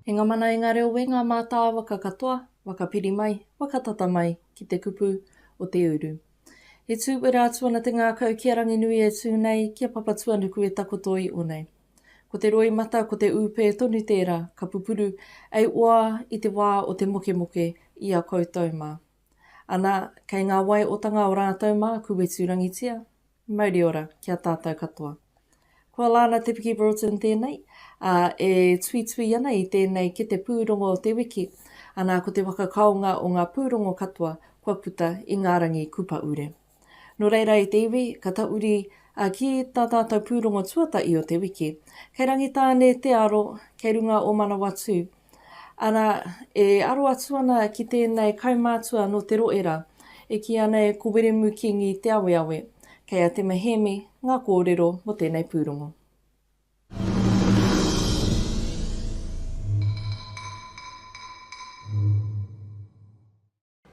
E ngā mana i ngā reo we ngā mātāa waka katoa, waka piri mai, waka tata mai ki te kupu o Te Uru. E tūwera atuana te ngākau kia rangi nui e tūnei, kia papatuanuku e takotoi o nei. Ko te roi mata, ko te upe tonu tērā, ka pupuru, ei oa i te wā o te moke moke i a koutou mā. Ana, kei ngā wai otanga o rātou mā, kuwetu rangitia, mauri ora, kia tātou katoa. Ko Alana Broughton tēnei, e tui ana i tēnei ki te pūrongo o te wiki, ana ko te whakakaonga o ngā pūrongo katoa, kua puta i ngā rangi kupa ure. No reira i te iwi, ka tauri ki tā tātou pūrongo tuatai o te wiki, kei Rangitāne te aro, kei runga o mana watu. Ana e aro atu ana ki tēnei kaumātua no te roera, e ki Anei ko Wiremu Kīngi Te Aweawe, kei a te maheme, ngā kōrero mo tēnei pūrongo.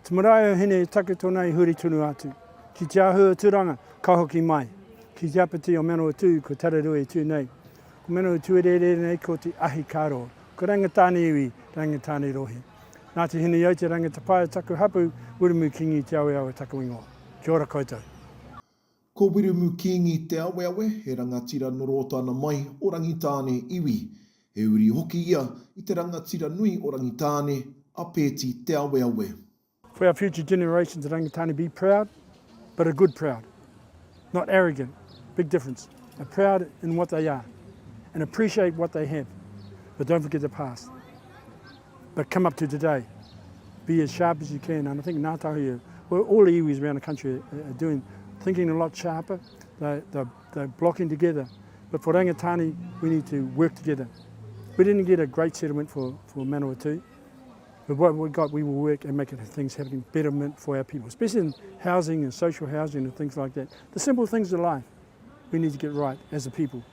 Te marae hene take tōna i huri tunu atu. Ki te āhua tūranga, ka hoki mai. Ki te apati o Manu Arataki, ko tararua i tūnei. Ko Manu Arataki nei ko te ahi kāro. Ko Rangitāne iwi, Rangitāne rohe. Nā te hene iau te rangatapae taku hapu, Wiremu Kīngi Te Aweawe taku ingoa. Kia ora koutou. Ko Wiremu Kīngi Te Aweawe, he rangatira no roto ana mai o Rangitāne iwi. He uri hoki ia i te rangatira nui o Rangitāne, a pēti Te Aweawe. For our future generations of Rangitāne, be proud, but a good proud. Not arrogant, big difference. Are proud in what they are and appreciate what they have, but don't forget the past. But come up to today. Be as sharp as you can. And I think ngākau here, well, all the iwis around the country are thinking a lot sharper. They're blocking together. But for Rangitāne, we need to work together. We didn't get a great settlement for Manu Arataki. But what we got, we will work and make things happening betterment for our people, especially in housing and social housing and things like that. The simple things of life, we need to get right as a people.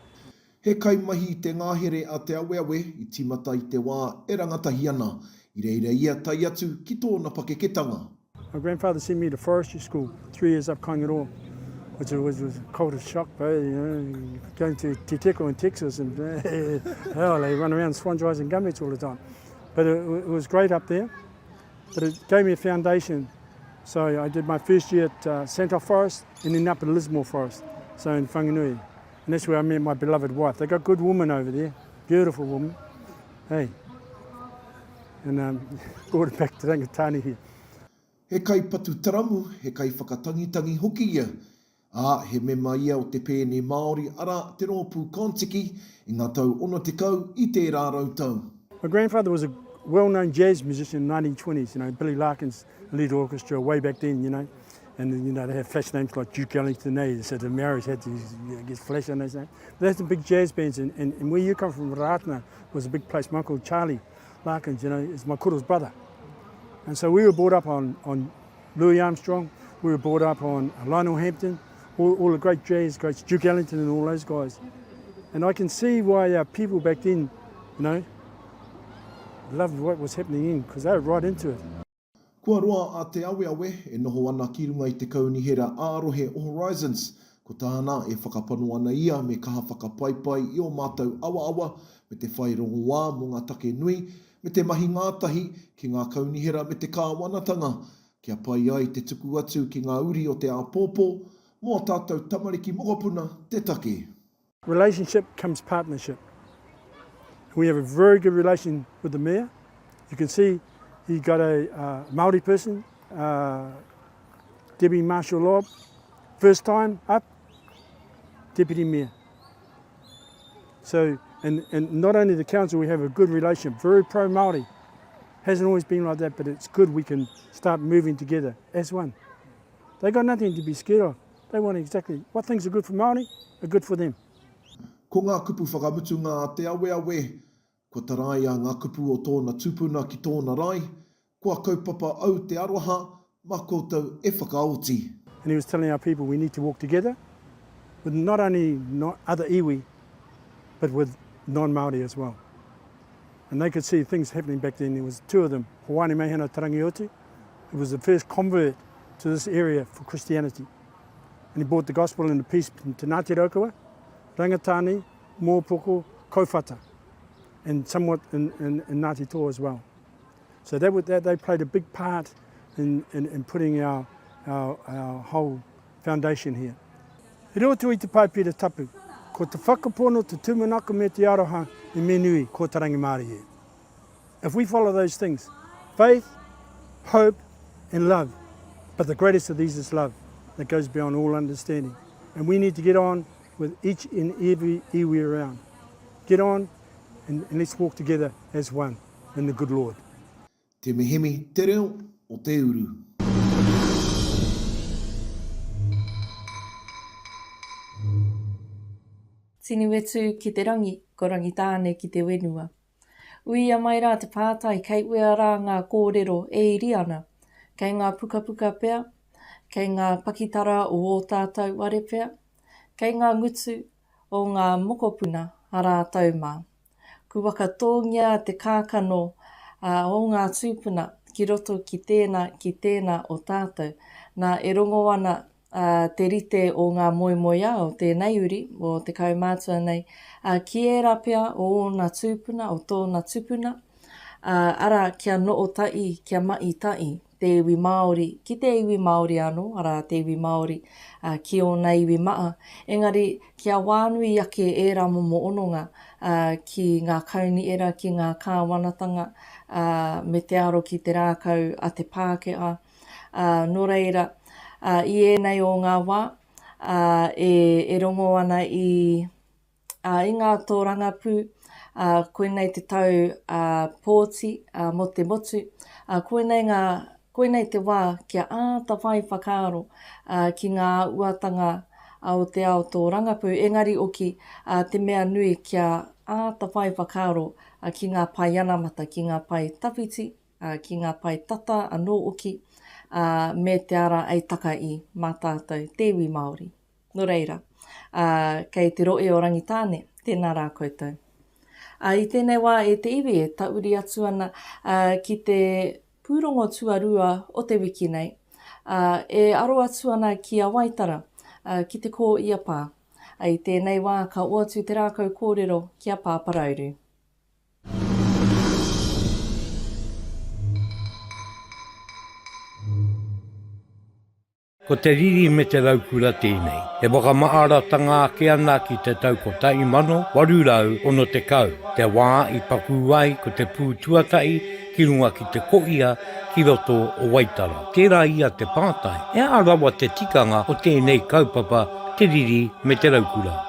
He kaimahi te ngāhere a Te Aweawe i timata i te wā e rangatahi ana, i reira ia tai atu ki tōna pakeketanga. My grandfather sent me to forestry school, 3 years up Kāingaroa, which was a culture shock, you know, going to Te Kupu in Texas and hell, they run around swans eyes and gummits all the time. But it was great up there, but it gave me a foundation. So I did my first year at Santos Forest and then up at Lismore Forest, so in Whanganui. And that's where I met my beloved wife. They got good woman over there, beautiful woman. Hey, and brought it back to Rangitāne here. He kai patu taramu, he kai whakatangitangi hoki ia. He mema ia o te pēne Māori ara te rōpū kantiki i ngā tau ono te kau i te rārau tau. My grandfather was a well-known jazz musician in the 1920s, you know, Billy Larkin's lead orchestra way back then, you know. And, you know, they had flash names like Duke Ellington, so the Maoris had to get flash on those names. But that's the big jazz bands, and where you come from, Rātana, was a big place. My uncle Charlie Larkins, you know, is my kuro's brother. And so we were brought up on Louis Armstrong, we were brought up on Lionel Hampton, all the great jazz greats, Duke Ellington and all those guys. And I can see why our people back then, you know, loved what was happening in, because they were right into it. Kua roa a Te Aweawe e noho ana ki runga i te kaunihera ārohe o Horizons, ko tāna e whakapanu ana ia me kaha whakapaipai i o mātou awa me te whairongo wā mo ngā take nui, me te mahi ngātahi ki ngā kaunihera me te kāwanatanga, kia pai ai te tuku atu ki ngā uri o te āpōpō, mō tātou tamariki mokopuna te take. Relationship comes partnership. We have a very good relation with the mayor. You can see he got a Māori person, Debbie Marshall-Lobb, first time up, deputy mayor. So, and not only the council, we have a good relationship, very pro-Māori. Hasn't always been like that, but it's good we can start moving together as one. They got nothing to be scared of. They want exactly what things are good for Māori are good for them. Ko ngā kupu whakamutu ngā Te Aweawe, ko taraia ngā kupu o tōna tupuna ki tōna rai, kua kaupapa au te aroha, mā koutou e whakaoti. And he was telling our people we need to walk together with not only other iwi, but with non-Māori as well. And they could see things happening back then. There was 2 of them, Hawani Mehana Tarangioti, who was the first convert to this area for Christianity. And he brought the gospel and the peace to Ngāti Raukawa, Rangitāne, Mōpoko, Kōwhata. and somewhat in Ngāti Toa as well. So they played a big part in putting our whole foundation here. He reo tui te paipira tapu, ko te whakapono, te tūmanaka me te aroha I me nui ko Tarangi Māori e. If we follow those things, faith, hope and love, but the greatest of these is love that goes beyond all understanding. And we need to get on with each and every iwi around. Get on and let's walk together as one in the good Lord. Te mehemi te reo o Te Uru. Tini wetu ki te rangi, ko Rangitāne ki te wenua. Ui a mai rā te pātai, kei ua rā ngā kōrero e iri ana. Kei ngā pukapuka pea, kei ngā pakitara o o tātou ware pea, kei ngā ngutu o ngā mokopuna a rātou mā. Ku waka tōngia te kākano o ngā tūpuna ki roto ki tēnā o tātou. Nā e rongo ana te rite o ngā moemoea o tēnei uri, o te kaumātua nei, ki e rā pea o ngā tūpuna, o tōna tūpuna, ara kia noo tai, kia mai tai, te iwi Māori, ki te iwi Māori anō, ara te iwi Māori ki o nei iwi maa. Engari, kia whānui ake e rā momo ononga ki ngā kauni era, ki ngā kāwanatanga, me te aro ki te rākau a te Pākehā. Nō reira, I ēnei o ngā wā, e rongo ana I ngā tōranga pū, koenei te tau pōti mo te motu, koenei te wā kia ātawhai whakaaro ki ngā āhuatanga o te ao tō rangapū, engari oki te mea nui kia ātawhai whakaaro ki ngā pai anamata, ki ngā pai tawhiti, ki ngā pai tata anō oki, me te ara ei taka I mā tātou te iwi Māori. Nō reira, kei te roe o Rangitāne, tēnā rā koutou. I tēnei wā e te iwi e tauri atu ana ki te pūrongo tuarua o te wiki nei, e aro atu ana ki a waitara, ki te kō ia pā. I tēnei wā ka oatu te rākau kōrero ki a pāparauru. Ko te riri me te raukura tēnei. He whakamaāratanga ake ana ki te tau ko tai mano, warurau ono te kau. Te wā I paku ai ko te pū tuatai, ki runga ki te Kohia, ki roto o Waitara. Tērā ia te pātai. E arawa te tikanga o tēnei kaupapa, te riri me te raukura.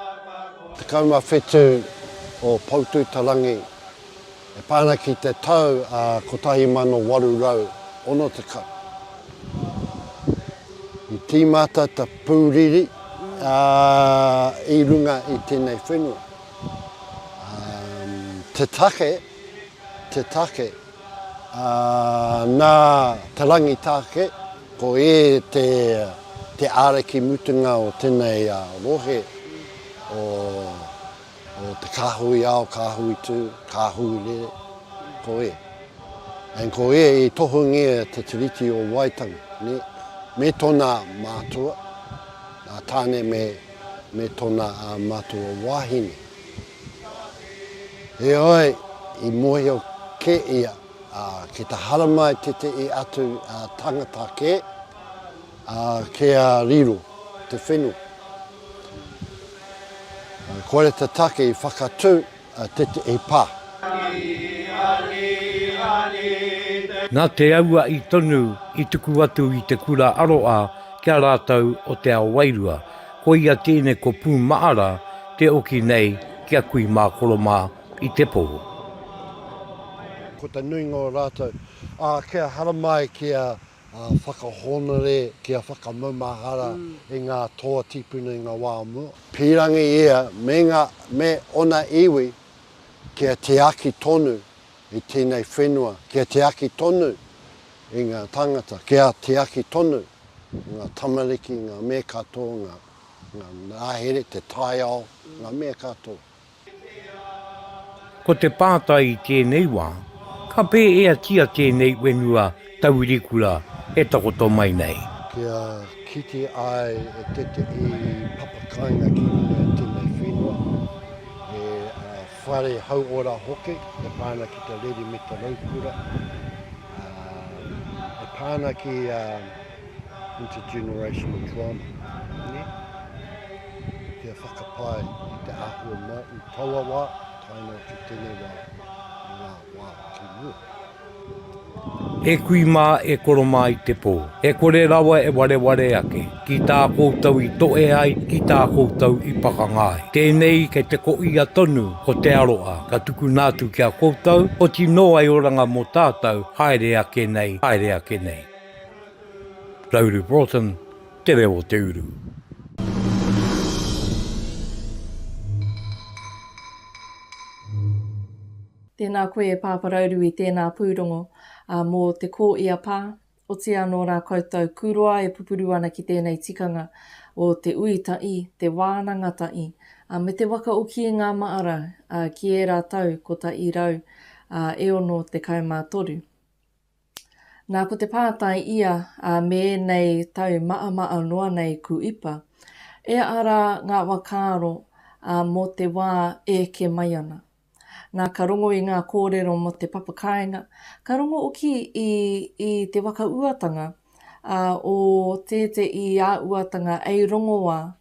Te kaumawhetu o Pautu Tarangi, e pāna ki te tau ko tai mano warurau ono te kau. I tīmata ta pūriri I runga I tēnei whenua. Te take, nā te rangitāke, ko e te āreki mutunga o tēnei rohe o te kāhui ao, kāhui tū, kāhui rere, ko e. Ko e I tohungia te tiriti o Waitanga, ne? Me tōna matua, tāne me tōna matua wāhine. E oi, I mohi o ke ia, ki te haramai te atu tangata ke a riro, te whenua. Kore te take I whakatū te pā. Nā te aua I tonu I tuku atu I te kura aroa kia rātau o te ao wairua. Ko ia tēne ko pū maara te oki nei kia kui mā koromā I te poho. Ko te nui ngō rātau, kia haramai kia whakahonere, kia whakamaumahara I ngā toa tipuna I ngā wāmua. Pirangi ia me ona iwi kia te aki tonu I tēnei whenua, kia te aki tonu I ngā tangata, kia te aki tonu I ngā tamariki, ngā mea katoa, ngā nāhere, te taiao, ngā mea katoa. Ko te pātai I tēnei wā, ka pē ea tia tēnei wenua taurikura e takoto mai nei. Kia kiti ai e I papakainga ki tēnei whenua, whare hau ora hoki, e pāna ki te reri me te raukura. E pāna ki intergenerational trauma. Kia whakapai i te āhua mai, i taua wā, taina ki tēnei wā ki mua. E kui mā e koro mai te pō. E kore rawa e ware ake. Ki tā koutou i toe ai, ki tā koutou i pakangai. Tēnei kei te Kohia tonu ko te aroa. Ka tuku nātu kia koutou, o tino ai oranga mō tātou, haere ake nei, haere ake nei. Alana Broughton, te reo Te Uru. Tēnā koe e pāparauru i tēnā pūrongo mō te kōia pā. O te anō rā koutou kuroa e pupuru ana ki tēnei tikanga o te uitai, te wānangatai, me te wakaoki e ngā maara ki e rātau ko ta i rau e ono te kaumātoru. Nā ko te pātai ia me nei tau maa noa nei ku ipa, e ara ngā wakaro mō te wā e ke mai ana. Nā ka rongo i ngā kōrero mo te papakainga, ka rongo oki i te wakaauatanga o te i āhuatanga ei rongoa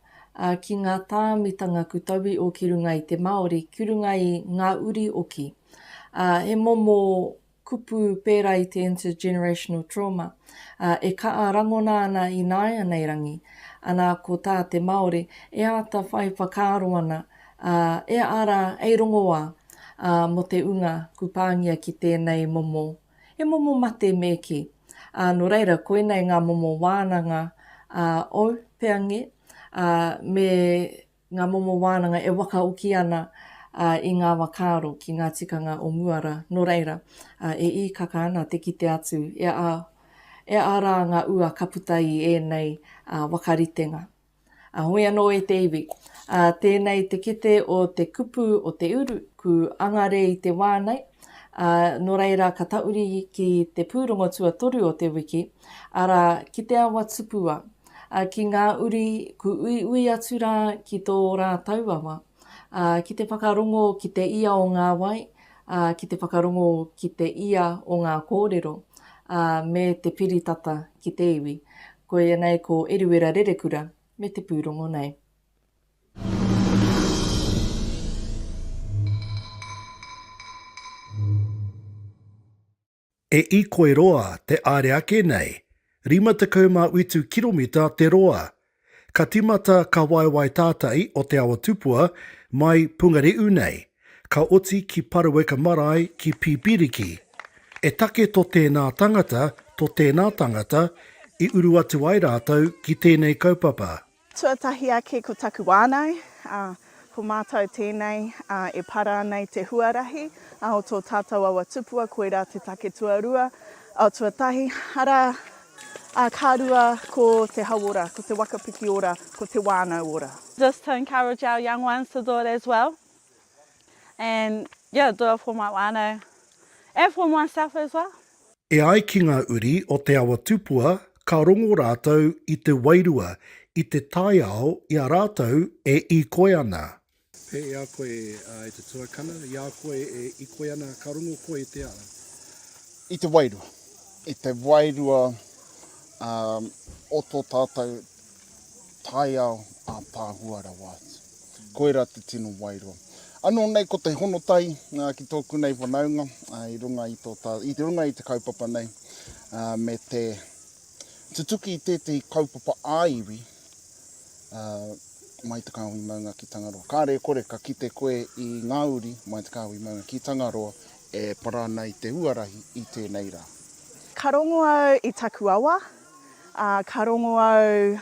ki ngā tāmitanga kutawi o ki runga i te Māori, ki runga i ngā uri oki. He momo kupu pērā i te intergenerational trauma. E kaa rangona ana i nāia nei rangi, ana ko tā te Māori, e ata whai whakaro ana, e ara ei rongoa, mo te unga kupāngia ki tēnei momo. E momo mate me ki. No reira, koenei ngā momo wānanga au peange, me ngā momo wānanga e wakaoki ana i ngā wakaro ki ngā tikanga o muara. No reira, e i kaka ana te kite atu, e ara ngā ua kaputai e nei wakaritenga. Hoi anō e te iwi. Tēnei te kite o te kupu o te uru, ku angare i te wānei. No reira, ka tauri ki te pūrongo tuatoru o te wiki, ara ki te awa tupua, ki ngā uri ku ui atu rā ki tō rā tauawa, ki te whakarongo ki te ia o ngā wai, ki te whakarongo ki te ia o ngā kōrero, me te piritata ki te iwi. Koe nei ko eruera rerekura me te pūrongo nei. E i koe roa te are ake nei, 50 kiromita te roa. Ka timata ka waiwai tātai o te awa tupua mai pungareu nei. Ka oti ki Paraweka marae ki Pipiriki. E take tō tēnā tangata i uru atu ai rātou ki tēnei kaupapa. Tuatahi ake ko taku wānau, ko mātou tēnei e para nei te huarahi, o tō tātou awa tupua, koe rā te take tuarua, o tuatahi, ara kārua ko te hauora, ko te wakapiki ora, ko te wānau ora. Just to encourage our young ones to do it as well. And yeah, do it for my wānau and for myself as well. E ai ki ngā uri o te awa tupua, ka rongo rātou i te wairua, i te taiao i a rātou e i koe ana. He ia koe i te tuakana, ia koe e i koe ana, ka rongo koe i te ara. I te wairua. I te wairua o tō tātou taiao a pāhuara wātu. Koe rā te tino wairua. Anō nei ko te honotai ki tōku nei whanaunga, i te runga i te kaupapa nei, me te tutuki i tētahi kaupapa āiwi, mai te kāhui maunga ki Tangaroa. Kare kore ka kite koe i ngā uri, mai te kāhui maunga ki Tangaroa, e parana i te huarahi i tēnei rā. Ka rongo au i taku awa, ka rongo au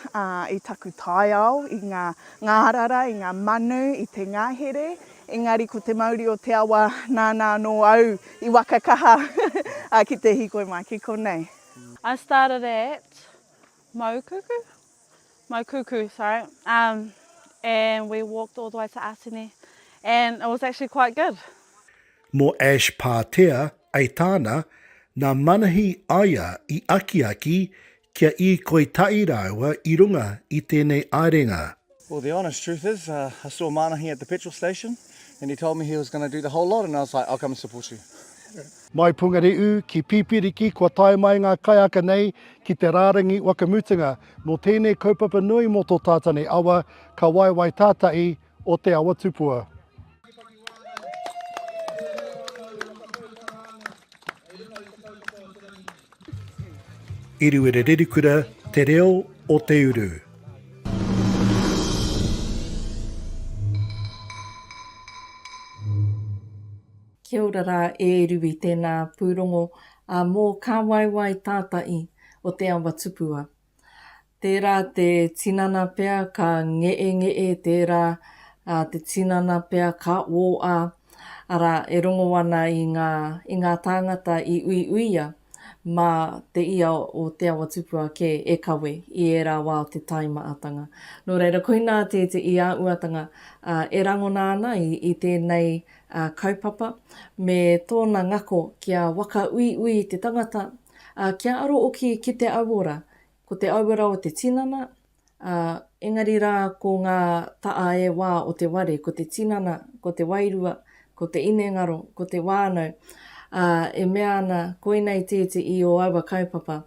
i taku taiao, i ngā ngārara, i ngā manu, i te ngāhere. Engari ko te mauri o te awa nāna no au i wakakaha ki te hikoi mai ki konei. I started at Maukuku, sorry. And we walked all the way to Asene, and it was actually quite good. Mo Ash Pātea, ai tāna, nā manahi aia i aki kia i koe tairāua i runga i tēnei ārenga. Well, the honest truth is, I saw Manahi at the petrol station, and he told me he was going to do the whole lot, and I was like, I'll come and support you. Mai pungareu ki pipiriki kua tae mai ngā kaiaka nei ki te rārangi wakamutunga mō tēnei kaupapa nui mō tō tātane awa kāwai wai tātai o te awa tupua. Iruere ririkura, te reo o Te Uru. Kia ora rā e rui tēnā pūrongo mō kāwai wai tātai o te awa tupua. Tērā te tinana pea ka ngee tērā te tinana pea ka oa. Ara e rongo ana i ngā tāngata i uia mā te ia o te awa tupua ke e kawe i e rā wā o te taimaatanga. Nō reira, koina te i āhuatanga e rangona ana i tēnei kaupapa me tōna ngako kia waka ui te tangata kia aro oki ki te auora. Ko te auora o te tinana, engari rā ko ngā taa e wā o te ware, ko te tinana, ko te wairua, ko te inengaro, ko te wānau. E mea ana, koinei i o aua kaupapa,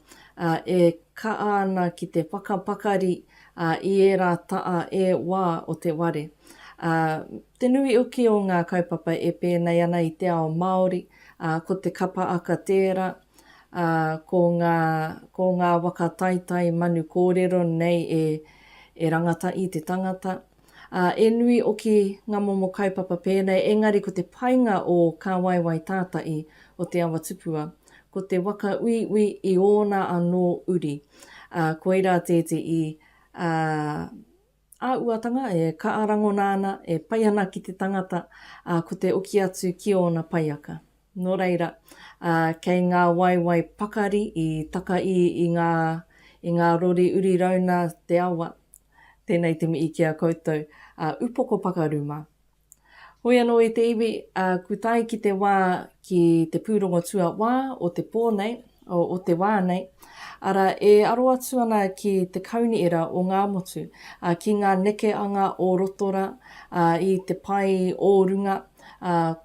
e ka ana ki te whakapakari i e rā taa e wā o te ware. Te nui uki o ngā kaupapa e pēnei ana i te ao Māori, ko te kapa aka tērā, ko ngā waka taitai manu kōrero nei e rangata i te tangata. E nui oki ngā momo kaupapa pēnei, engari ko te painga o kāwai wai tātai o te awa tupua, ko te waka ui i ōna anō uri. Ko ira i āhuatanga e kaarangona ana, e pai ana ki te tangata, ko te uki atu ki ōna paiaka. Nō reira, kei ngā waiwai pakari i taka i ngā rori uri rauna te awa, tēnei te mi ki a koutou, upoko pakaruma. Hoi anō i te iwi, kutai ki te wā ki te pūrongo tua wā o te pōnei, o te wānei, ara e aro atu ana ki te kauni era o ngā motu, ki ngā nekeanga o rotora, i te pai o runga,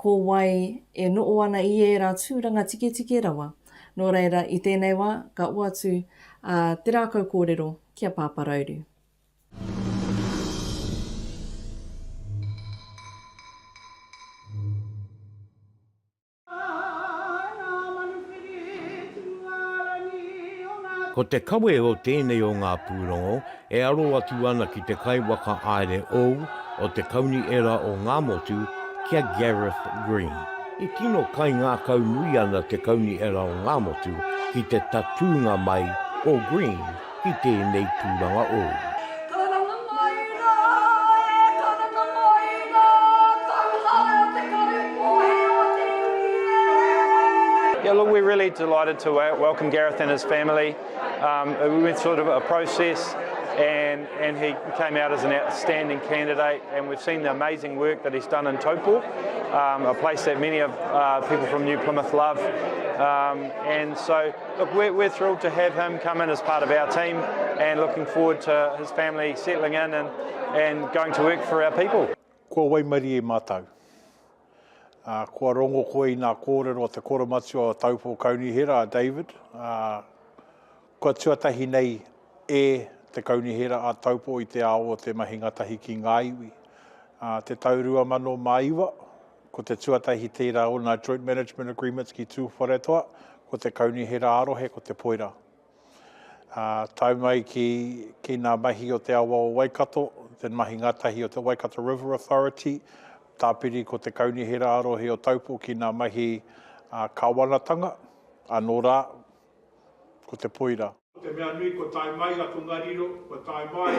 ko wai e noo ana i e rā tūranga tike rawa. Nō reira, i tēnei wā, ka ua atu te rākau kōrero kia pāparauru. Ko te kawe o tēnei o ngā pūrongo, e aro atu ana ki te kai waka aere ou o te kauni era o ngā motu kia Gareth Green. I tino kai ngākau nui ana te kauni era o ngā motu ki te tatunga mai o Green ki tēnei pūranga ou. Yeah, look, we're really delighted to welcome Gareth and his family. We went through a process and he came out as an outstanding candidate, and we've seen the amazing work that he's done in Taupo, a place that many of people from New Plymouth love. And so, look, we're thrilled to have him come in as part of our team and looking forward to his family settling in and going to work for our people. Kua waimari e mātou. Kua rongo koe i ngā kōrero o te koromatua o Taupo Kaunihera, David. Kua tuatahi nei e te kaunihera a Taupo i te ao o te mahingatahi ki ngā iwi. Te taurua mano maiwa, ko te tuatahi tērā o ngā Joint Management Agreements ki tūwharetoa, ko te kaunihera arohe, ko te poira. Tau mai ki ngā mahi o te awa o Waikato, te mahingatahi o te Waikato River Authority, tāpiri ko te kaunihera arohe o Taupo ki ngā mahi kāwanatanga, anō rā, ko te poira. Te mea nui ko tai mai a tungariro, ko tai mai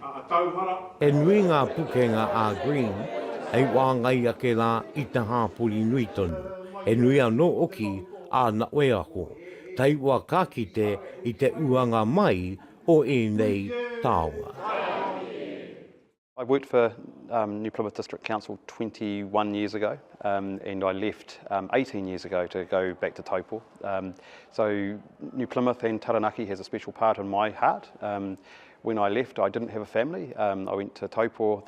a tauhara. E nui ngā pukenga a Green, hei wāngai ake rā i te hāpuri nui tonu. E nui anō oki a na oeako. Tai ua kākite i te uanga mai o nei tāua. I worked for New Plymouth District Council 21 years ago, and I left 18 years ago to go back to Taupo. So New Plymouth and Taranaki has a special part in my heart. when I left, I didn't have a family. I went to Taupo,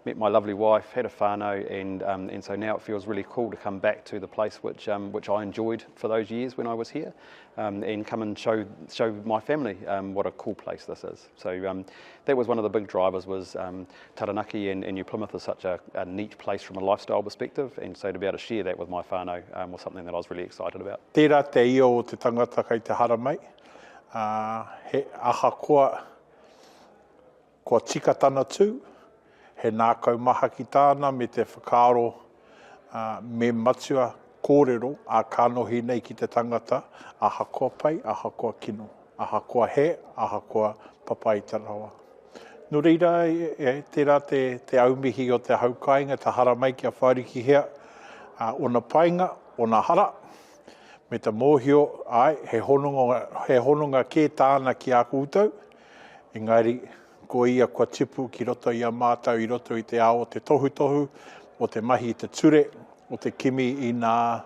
met my lovely wife, had a whānau, and so now it feels really cool to come back to the place which I enjoyed for those years when I was here, and come and show my family what a cool place this is. So that was one of the big drivers, was Taranaki and New Plymouth is such a neat place from a lifestyle perspective, and so to be able to share that with my whānau was something that I was really excited about. Tērā te io o te tangata kei te hara mai. He aha kua tika tana tū, he ngākau maha ki tāna me te whakaaro me matua kōrero a kānohi nei ki te tangata, aha kua pai, aha kua kino, aha kua he, aha kua papai tarawa. No reira, tērā te aumihi o te haukainga, te hara mai ki a whariki hea, ona painga, ona hara, me te mōhio, ai, he hononga kē tāna ki a kūtau, engari, ko ia kua tipu ki roto i a mātau, i roto i te ao, te tohu, o te mahi i te ture, o te kimi i nā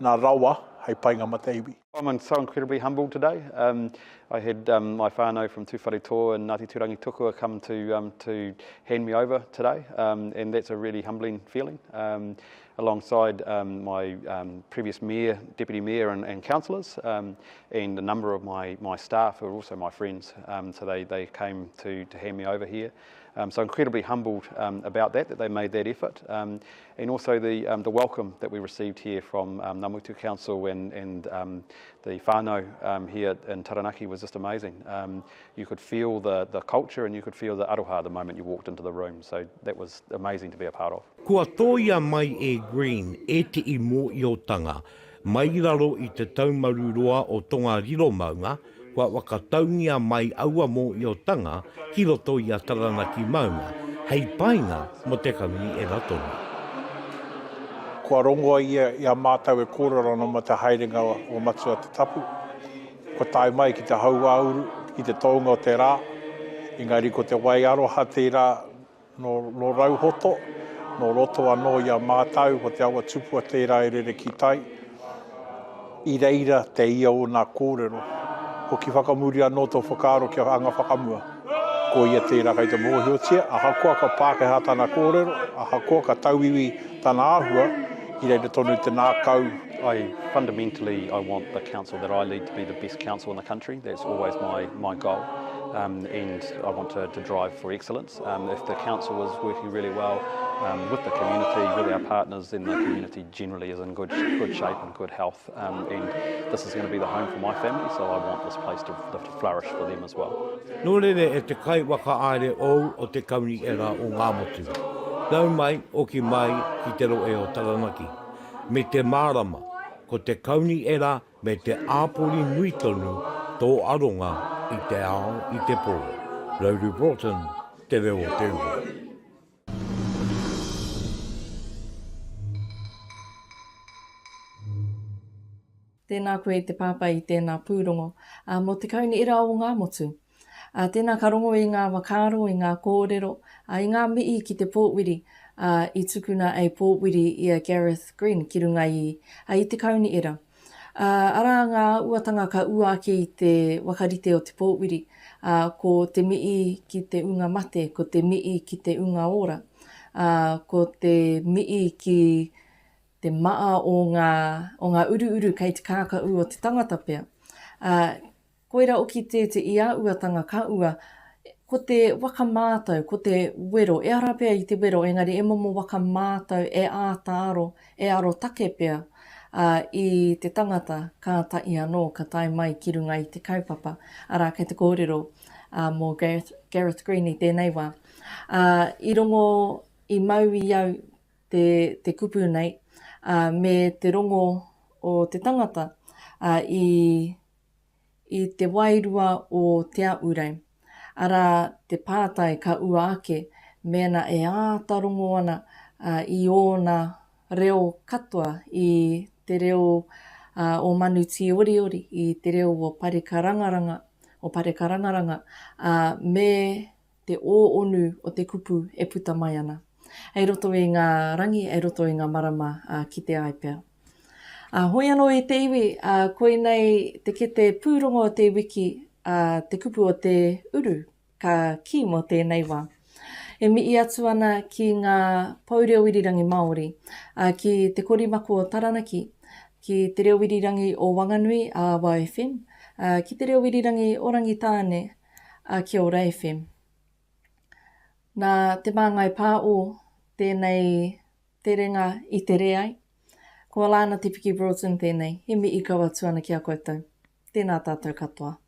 rawa, hei painga mateiwi. I'm so incredibly humbled today. I had my whānau from Tūwharetoa and Ngāti Tūrangi Tukua come to hand me over today, and that's a really humbling feeling. Alongside my previous mayor, deputy mayor and councillors, and a number of my staff who are also my friends, so they came to hand me over here. So incredibly humbled about that they made that effort, and also the welcome that we received here from Ngāmutu Council and the whānau here in Taranaki was just amazing. You could feel the culture and you could feel the aroha the moment you walked into the room, so that was amazing to be a part of. Kua tōia mai e Green e te i mō i o tanga, mai raro i te taumaruroa o tonga riro maunga, kua wakataungia mai aua mō i o tanga, ki roto i a Taranaki maunga, hei painga mo te kaungi e ratonu. Kua rongoa i a mātau e kōrero no ma te haerenga o matua te tapu. Kua tai mai ki te hauauru, ki te tōnga o te rā, engari ko te wai aroha te rā no rauhoto, no roto anō i a mātau, ko te awa tupua tērā e rere ki tai. I reira te ia o nā kōrero. Ko ki whakamuri anō tō whakaaro ki a anga whakamua. Ko ia tērā kei te mōhiotia, aha koa ka Pākehā tāna kōrero, aha koa ka tauiwi tāna āhua, I reira tonu te ngākau. Fundamentally, I want the council that I lead to be the best council in the country. That's always my goal. And I want to drive for excellence. If the council is working really well with the community, with our partners, then the community generally is in good shape and good health. And this is going to be the home for my family, so I want this place to flourish for them as well. Nō rere e te kai waka aere ou o te kauni era o ngā motu. Nau mai, oki mai, ki te roe o Taranaki. Me te mārama, ko te kauni era me te āpori nui tonu tō aronga I te ao, I te pō. Alana Broughton, te reo te uru. Tēnā koe te pāpai I tēnā pūrongo. Mo te kauni ira o ngā motu. Tēnā ka rongo I ngā wakaro, I ngā kōrero, I ngā mii ki te pōwiri. I tukuna ai pōwiri I a Gareth Green ki runga I te kauni ira. Ara ngā āhuatanga ka ua ake I te wakarite o te pōwiri. Ko te mii ki te unga mate, ko te mii ki te unga ora. Ko te mii ki te maa o ngā uru kei te kākau o te tangata pea. Koira oki te I āhuatanga ka ua, ko te whakamātau, ko te wero, e ara pea I te wero, engari e momo whakamātau e ātāro, e aro take pea I te tangata ka tai anō, ka tai mai ki runga I te kaupapa, ara kei te kōrero mō Gareth Green I tēnei wā. I rongo I mau I au te kupu nei, me te rongo o te tangata I te wairua o Te Uru. Ara te pātai ka ua ake, mena e ātarongo ana I ōna reo katoa, I te reo o Manu Ori, I te reo o Parekarangaranga, me te ōonu o te kupu e puta mai ana. Ei roto I ngā rangi, ei roto I ngā marama ki te aipea. Hoi anō I te iwi, koe nei te ke te pūrongo o te wiki, te kupu o te uru, ka ki mo tēnei wā. E mihi atu ana ki ngā paureo wirirangi Māori, ki te korimaku o Taranaki, ki te reo wirirangi o Whanganui a Wā FM, ki te reo wirirangi o Rangitāne a Kia Ora FM. Nā te māngai pā o tēnei te renga i te reai, ko Alana Broughton tēnei, he mihi kau atu ana ki a koutou. Tēnā tātou katoa.